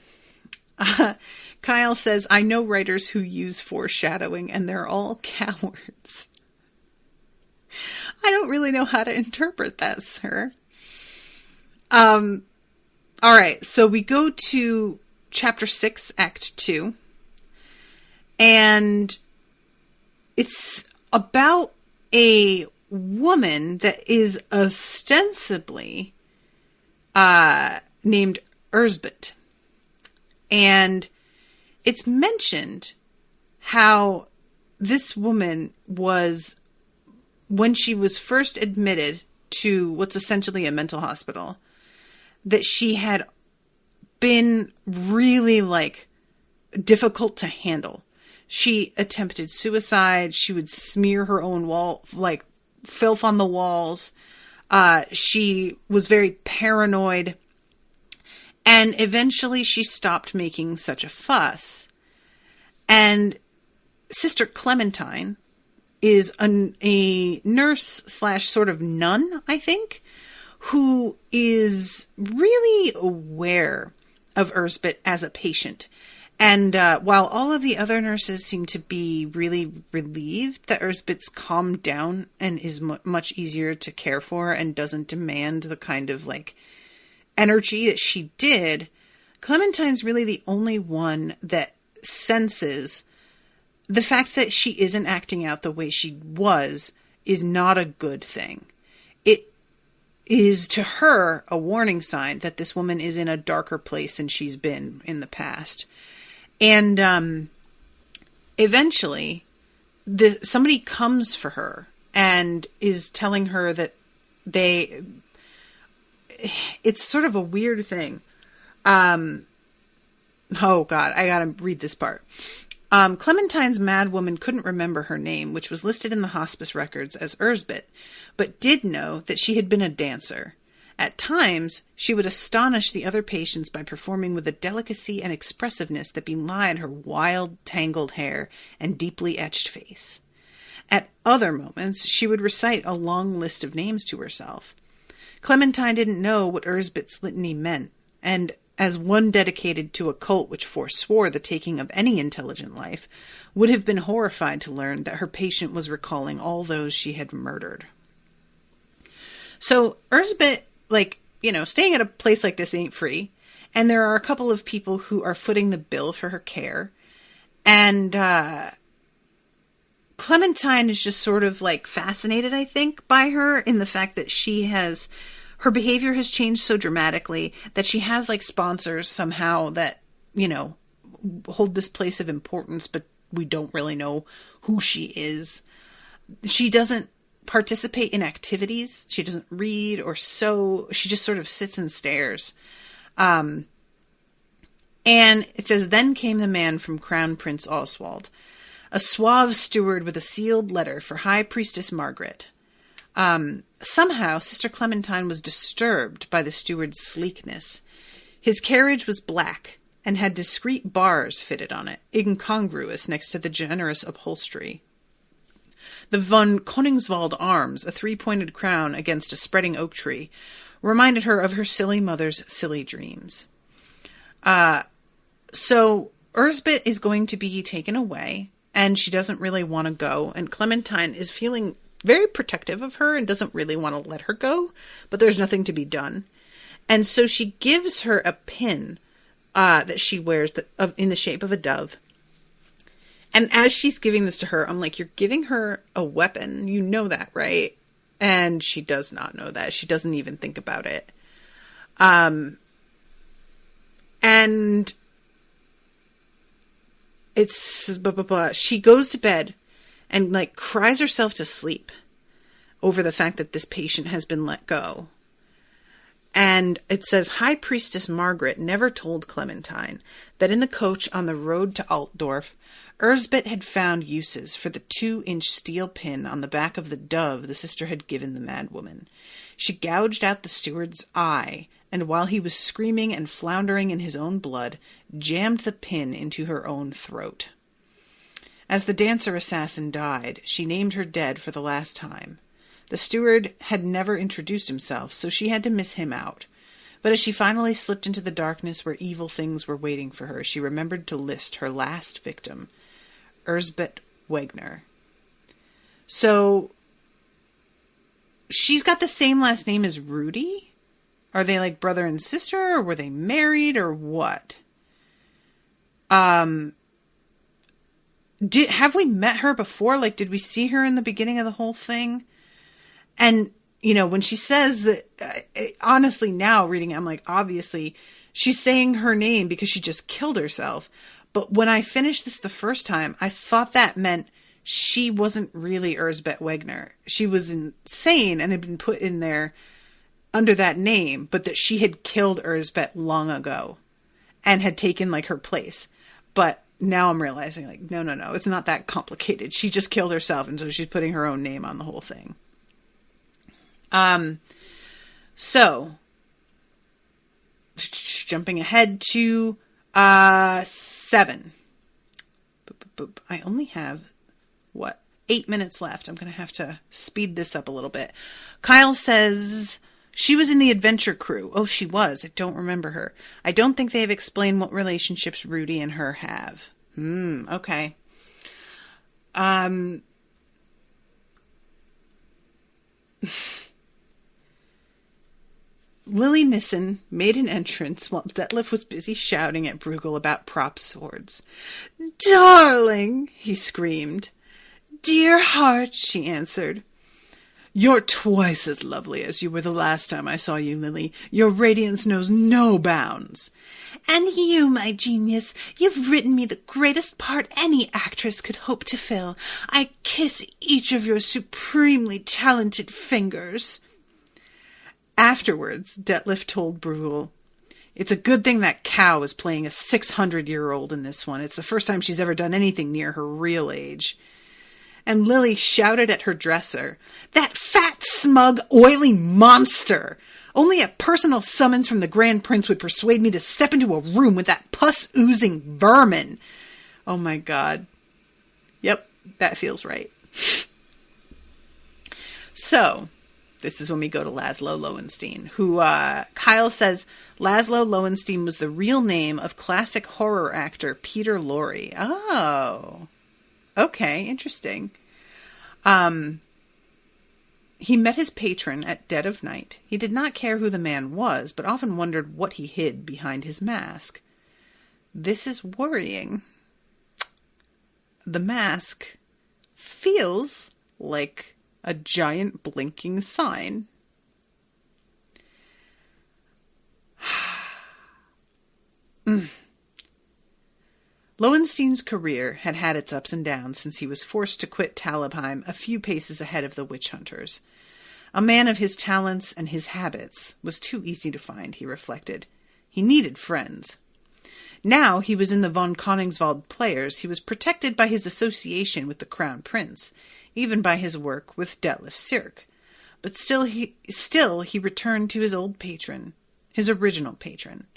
Kyle says, I know writers who use foreshadowing and they're all cowards. I don't really know how to interpret that, sir. All right. So we go to chapter 6, act 2. And it's about a woman that is ostensibly named Erzbet. And it's mentioned how this woman was, when she was first admitted to what's essentially a mental hospital, that she had been really, difficult to handle. She attempted suicide. She would smear her own filth on the walls. She was very paranoid. And eventually she stopped making such a fuss. And Sister Clementine is a nurse / sort of nun, I think, who is really aware of Erzbet as a patient. And while all of the other nurses seem to be really relieved that Erzbet's calmed down and is much easier to care for and doesn't demand the kind of energy that she did, Clementine's really the only one that senses the fact that she isn't acting out the way she was is not a good thing. It is to her a warning sign that this woman is in a darker place than she's been in the past. And eventually somebody comes for her and is telling her that it's sort of a weird thing. Oh God, I gotta read this part. Clementine's mad woman couldn't remember her name, which was listed in the hospice records as Erzbet, but did know that she had been a dancer. At times, she would astonish the other patients by performing with a delicacy and expressiveness that belied her wild, tangled hair and deeply etched face. At other moments, she would recite a long list of names to herself. Clementine didn't know what Erzbet's litany meant, and as one dedicated to a cult which forswore the taking of any intelligent life, would have been horrified to learn that her patient was recalling all those she had murdered. So Erzbet, staying at a place like this ain't free, and there are a couple of people who are footing the bill for her care, and Clementine is just sort of fascinated, I think, by her in the fact that her behavior has changed so dramatically that she has sponsors somehow that, hold this place of importance, but we don't really know who she is. She doesn't participate in activities. She doesn't read or sew. She just sort of sits and stares. And it says, then came the man from Crown Prince Oswald, a suave steward with a sealed letter for High Priestess Margaret. Somehow, Sister Clementine was disturbed by the steward's sleekness. His carriage was black and had discreet bars fitted on it, incongruous next to the generous upholstery. The von Koningswald arms, a three-pointed crown against a spreading oak tree, reminded her of her silly mother's silly dreams. So Erzbet is going to be taken away, and she doesn't really want to go. And Clementine is feeling very protective of her and doesn't really want to let her go, but there's nothing to be done. And so she gives her a pin that she wears in the shape of a dove. And as she's giving this to her, I'm like, you're giving her a weapon. You know that, right? And she does not know that. She doesn't even think about it. And it's blah, blah, blah. She goes to bed and like cries herself to sleep over the fact that this patient has been let go. And it says, High Priestess Margaret never told Clementine that in the coach on the road to Altdorf, Erzbet had found uses for the 2-inch steel pin on the back of the dove the sister had given the madwoman. She gouged out the steward's eye, and while he was screaming and floundering in his own blood, jammed the pin into her own throat. As the dancer assassin died, she named her dead for the last time. The steward had never introduced himself, so she had to miss him out. But as she finally slipped into the darkness where evil things were waiting for her, she remembered to list her last victim, Erzbet Wegner. So, she's got the same last name as Rudy? Are they like brother and sister, or were they married, or what? Have we met her before? Like, did we see her in the beginning of the whole thing? And, you know, when she says that, honestly, now reading it, I'm like, obviously, she's saying her name because she just killed herself. But when I finished this the first time, I thought that meant she wasn't really Erzbet Wegner. She was insane and had been put in there under that name, but that she had killed Erzbet long ago and had taken, like, her place. But now I'm realizing, like, no, it's not that complicated. She just killed herself, and so she's putting her own name on the whole thing. So, jumping ahead to 7. I only have, 8 minutes left. I'm going to have to speed this up a little bit. Kyle says, she was in the adventure crew. Oh, she was. I don't remember her. I don't think they have explained what relationships Rudy and her have. Okay. Lily Nissen made an entrance while Detlef was busy shouting at Bruegel about prop swords. "Darling!" he screamed. "Dear heart," she answered. "You're twice as lovely as you were the last time I saw you, Lily. Your radiance knows no bounds." "And you, my genius, you've written me the greatest part any actress could hope to fill. I kiss each of your supremely talented fingers." Afterwards, Detlef told Bruegel, "It's a good thing that cow is playing a 600-year-old in this one. It's the first time she's ever done anything near her real age." And Lily shouted at her dresser, "That fat, smug, oily monster! Only a personal summons from the Grand Prince would persuade me to step into a room with that pus-oozing vermin." Oh my God. Yep, that feels right. So, this is when we go to Laszlo Lowenstein, who Kyle says Laszlo Lowenstein was the real name of classic horror actor Peter Lorre. Oh, okay, interesting. He met his patron at dead of night. He did not care who the man was, but often wondered what he hid behind his mask. This is worrying. The mask feels like a giant blinking sign. Lowenstein's career had had its ups and downs since he was forced to quit Talabheim a few paces ahead of the witch hunters. A man of his talents and his habits was too easy to find, he reflected. He needed friends. Now he was in the von Koningswald Players. He was protected by his association with the Crown Prince, even by his work with Detlef Sierck. But still he returned to his old patron, his original patron.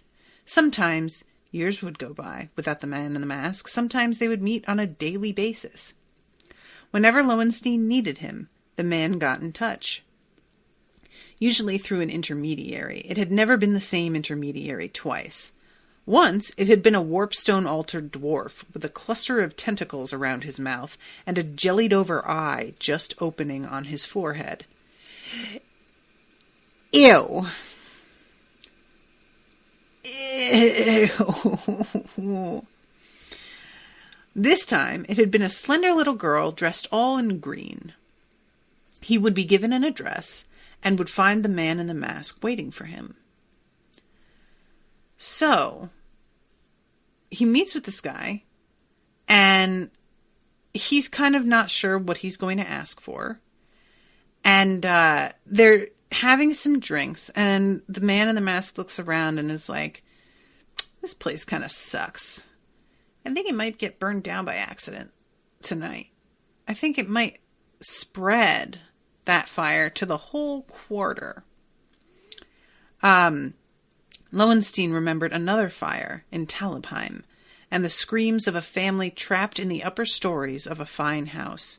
Sometimes years would go by without the man in the mask. Sometimes they would meet on a daily basis. Whenever Lowenstein needed him, the man got in touch. Usually through an intermediary. It had never been the same intermediary twice. Once it had been a warpstone-altered dwarf with a cluster of tentacles around his mouth and a jellied-over eye just opening on his forehead. Ew. Ew. This time it had been a slender little girl dressed all in green. He would be given an address and would find the man in the mask waiting for him. So he meets with this guy, and he's kind of not sure what he's going to ask for. And they're having some drinks, and the man in the mask looks around and is like, this place kind of sucks. I think it might get burned down by accident tonight. I think it might spread that fire to the whole quarter. Lowenstein remembered another fire in Talabheim, and the screams of a family trapped in the upper stories of a fine house.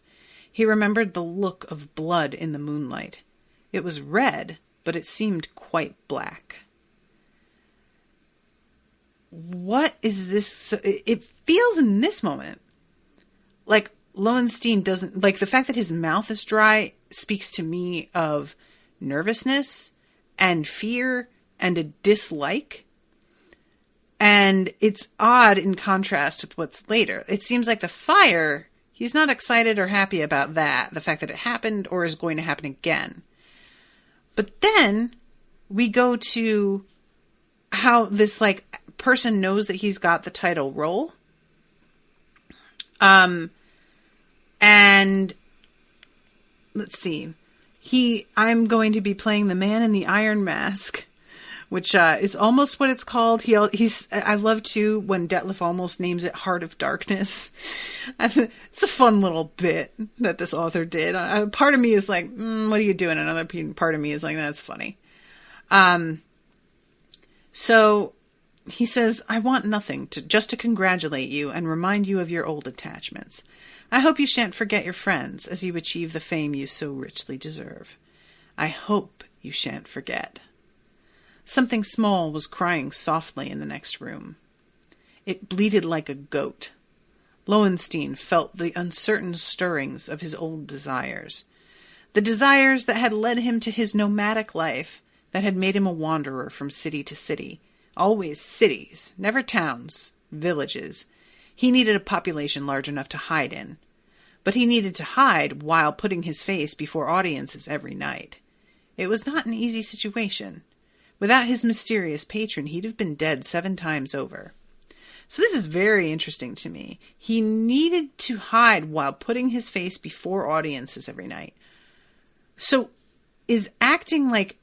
He remembered the look of blood in the moonlight. It was red, but it seemed quite black. What is this? It feels in this moment like Lowenstein doesn't... Like, the fact that his mouth is dry speaks to me of nervousness and fear and a dislike. And it's odd in contrast with what's later. It seems like the fire, he's not excited or happy about that, the fact that it happened or is going to happen again. But then we go to how this, like, person knows that he's got the title role. And let's see. I'm going to be playing the man in the iron mask, which is almost what it's called. I love too when Detlef almost names it Heart of Darkness. It's a fun little bit that this author did. Part of me is like, what are you doing? Another part of me is like, that's funny. So he says, I want nothing just to congratulate you and remind you of your old attachments. I hope you shan't forget your friends as you achieve the fame you so richly deserve. I hope you shan't forget. Something small was crying softly in the next room. It bleated like a goat. Lowenstein felt the uncertain stirrings of his old desires. The desires that had led him to his nomadic life, that had made him a wanderer from city to city. Always cities, never towns, villages. He needed a population large enough to hide in. But he needed to hide while putting his face before audiences every night. It was not an easy situation. Without his mysterious patron, he'd have been dead 7 times over. So this is very interesting to me. He needed to hide while putting his face before audiences every night. So is acting like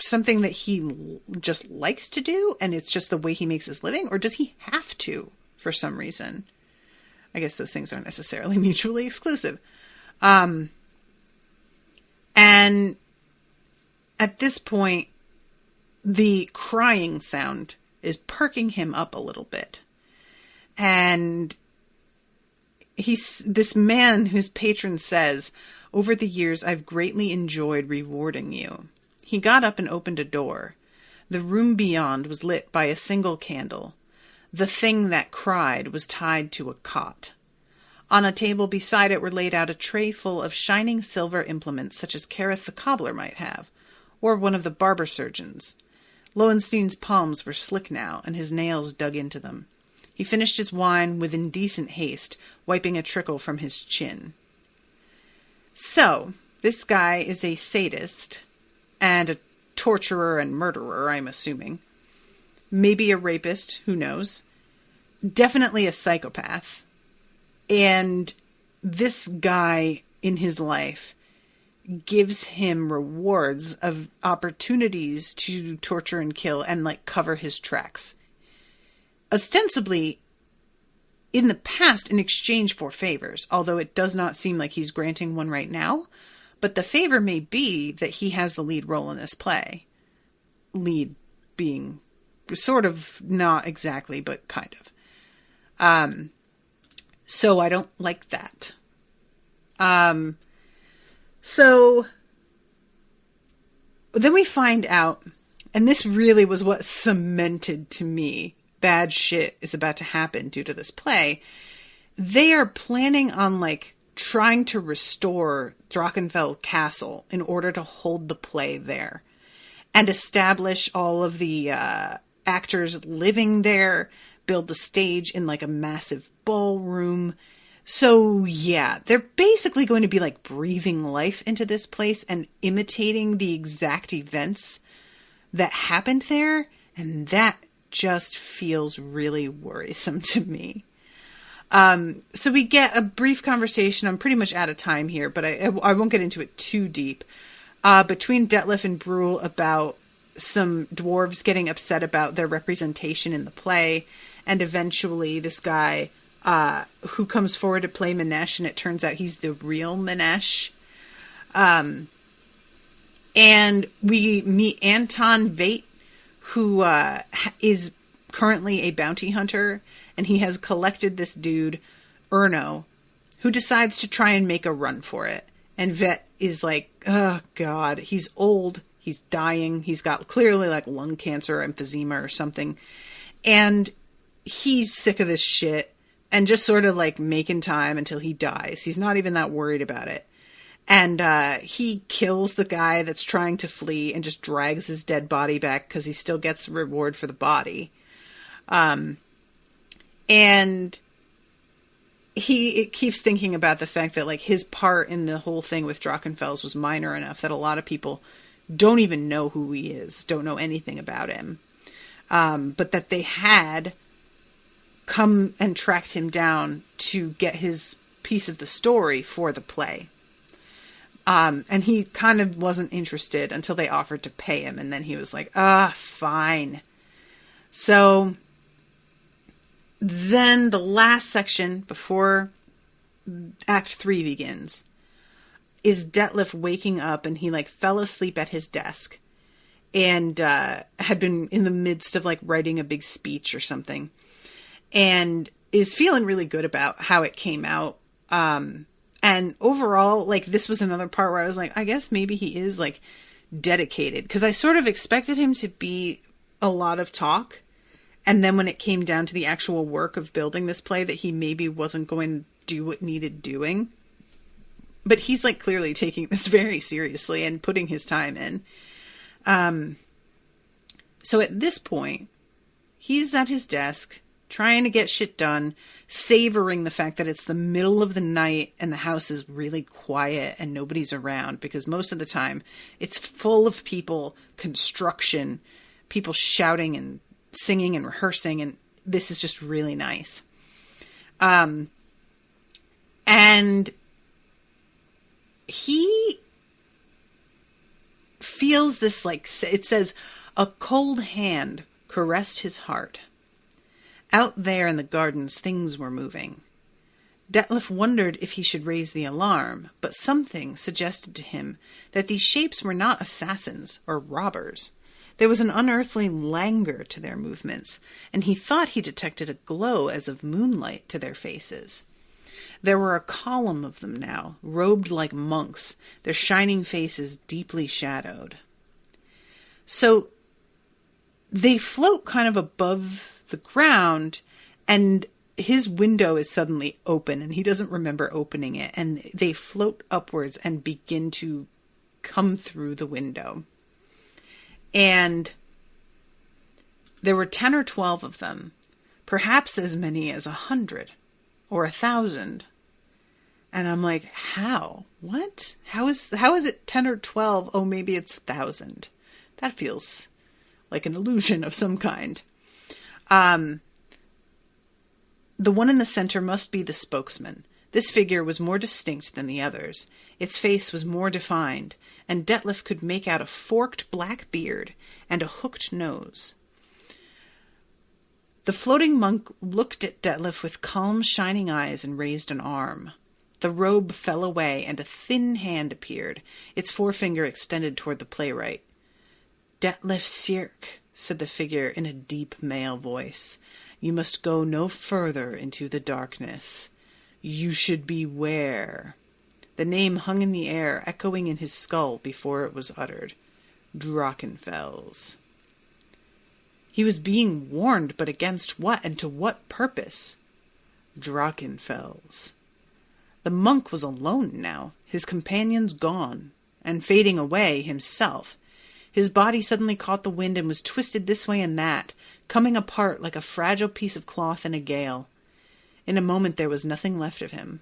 something that he just likes to do, and it's just the way he makes his living? Or does he have to for some reason? I guess those things aren't necessarily mutually exclusive. And at this point, the crying sound is perking him up a little bit. And this man whose patron says, over the years, I've greatly enjoyed rewarding you. He got up and opened a door. The room beyond was lit by a single candle. The thing that cried was tied to a cot. On a table beside it were laid out a tray full of shining silver implements such as Careth the cobbler might have, or one of the barber surgeons. Lowenstein's palms were slick now, and his nails dug into them. He finished his wine with indecent haste, wiping a trickle from his chin. So, this guy is a sadist, and a torturer and murderer, I'm assuming. Maybe a rapist, who knows. Definitely a psychopath. And this guy in his life gives him rewards of opportunities to torture and kill and, like, cover his tracks. Ostensibly, in the past, in exchange for favors, although it does not seem like he's granting one right now. But the favor may be that he has the lead role in this play. Lead being sort of not exactly, but kind of. So I don't like that. So then we find out, and this really was what cemented to me bad shit is about to happen due to this play, they are planning on, like, trying to restore Drachenfels Castle in order to hold the play there and establish all of the actors living there, build the stage in, like, a massive ballroom. So, yeah, they're basically going to be, like, breathing life into this place and imitating the exact events that happened there, and that just feels really worrisome to me. So we get a brief conversation. I'm pretty much out of time here, but I won't get into it too deep. Between Detlef and Brule about some dwarves getting upset about their representation in the play, and eventually this guy who comes forward to play Manesh, and it turns out he's the real Manesh. And we meet Anton Veit, who is currently a bounty hunter, and he has collected this dude, Erno, who decides to try and make a run for it. And Veit is like, oh God, he's old, he's dying, he's got clearly like lung cancer, emphysema or something, and he's sick of this shit, and just sort of like making time until he dies. He's not even that worried about it. And he kills the guy that's trying to flee and just drags his dead body back because he still gets the reward for the body. And he keeps thinking about the fact that, like, his part in the whole thing with Drachenfels was minor enough that a lot of people don't even know who he is, don't know anything about him. But that they had come and tracked him down to get his piece of the story for the play. And he kind of wasn't interested until they offered to pay him. And then he was like, fine. So then the last section before Act 3 begins is Detlef waking up, and he like fell asleep at his desk and had been in the midst of like writing a big speech or something, and is feeling really good about how it came out. And overall, like, this was another part where I was like, I guess maybe he is, like, dedicated. Because I sort of expected him to be a lot of talk. And then when it came down to the actual work of building this play, that he maybe wasn't going to do what needed doing. But he's, like, clearly taking this very seriously and putting his time in. So at this point, he's at his desk, trying to get shit done, savoring the fact that it's the middle of the night and the house is really quiet and nobody's around, because most of the time it's full of people, construction, people shouting and singing and rehearsing, and this is just really nice. And he feels this, like, it says, a cold hand caressed his heart. Out there in the gardens, things were moving. Detlef wondered if he should raise the alarm, but something suggested to him that these shapes were not assassins or robbers. There was an unearthly languor to their movements, and he thought he detected a glow as of moonlight to their faces. There were a column of them now, robed like monks, their shining faces deeply shadowed. So they float kind of above the ground, and his window is suddenly open, and he doesn't remember opening it, and they float upwards and begin to come through the window. And there were 10 or 12 of them, perhaps as many as 100 or 1,000. And I'm like, how? What? How is it 10 or 12? Oh, maybe it's 1,000. That feels like an illusion of some kind. The one in the center must be the spokesman. This figure was more distinct than the others. Its face was more defined, and Detlef could make out a forked black beard and a hooked nose. The floating monk looked at Detlef with calm, shining eyes and raised an arm. The robe fell away, and a thin hand appeared, its forefinger extended toward the playwright. "Detlef Sierk," said the figure in a deep male voice. "You must go no further into the darkness. You should beware." The name hung in the air, echoing in his skull before it was uttered. Drachenfels. He was being warned, but against what and to what purpose? Drachenfels. The monk was alone now, his companions gone, and fading away himself. His body suddenly caught the wind and was twisted this way and that, coming apart like a fragile piece of cloth in a gale. In a moment there was nothing left of him.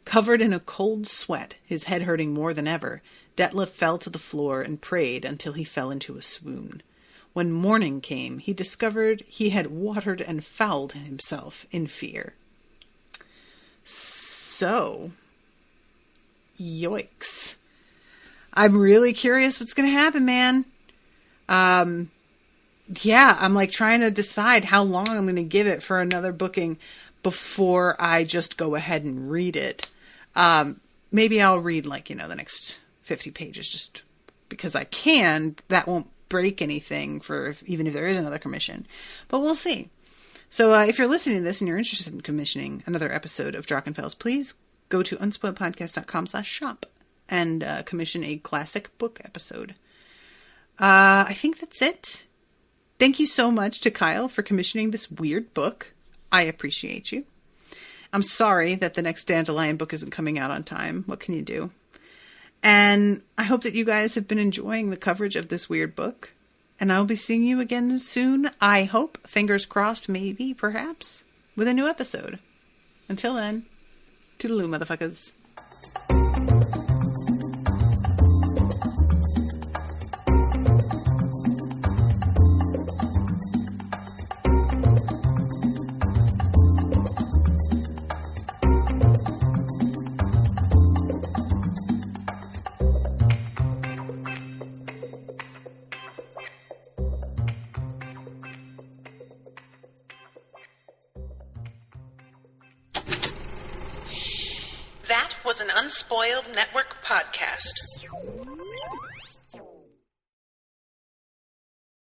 Covered in a cold sweat, his head hurting more than ever, Detlef fell to the floor and prayed until he fell into a swoon. When morning came, he discovered he had watered and fouled himself in fear. So, yoicks. I'm really curious what's going to happen, man. Yeah, I'm like trying to decide how long I'm going to give it for another booking before I just go ahead and read it. Maybe I'll read the next 50 pages just because I can. That won't break anything even if there is another commission, but we'll see. So if you're listening to this and you're interested in commissioning another episode of Drachenfels, please go to unspoiledpodcast.com/shop and commission a classic book episode. I think that's it. Thank you so much to Kyle for commissioning this weird book. I appreciate you. I'm sorry that the next Dandelion book isn't coming out on time. What can you do? And I hope that you guys have been enjoying the coverage of this weird book. And I'll be seeing you again soon. I hope, fingers crossed, maybe, perhaps, with a new episode. Until then, toodaloo, motherfuckers. That was an Unspoiled Network podcast.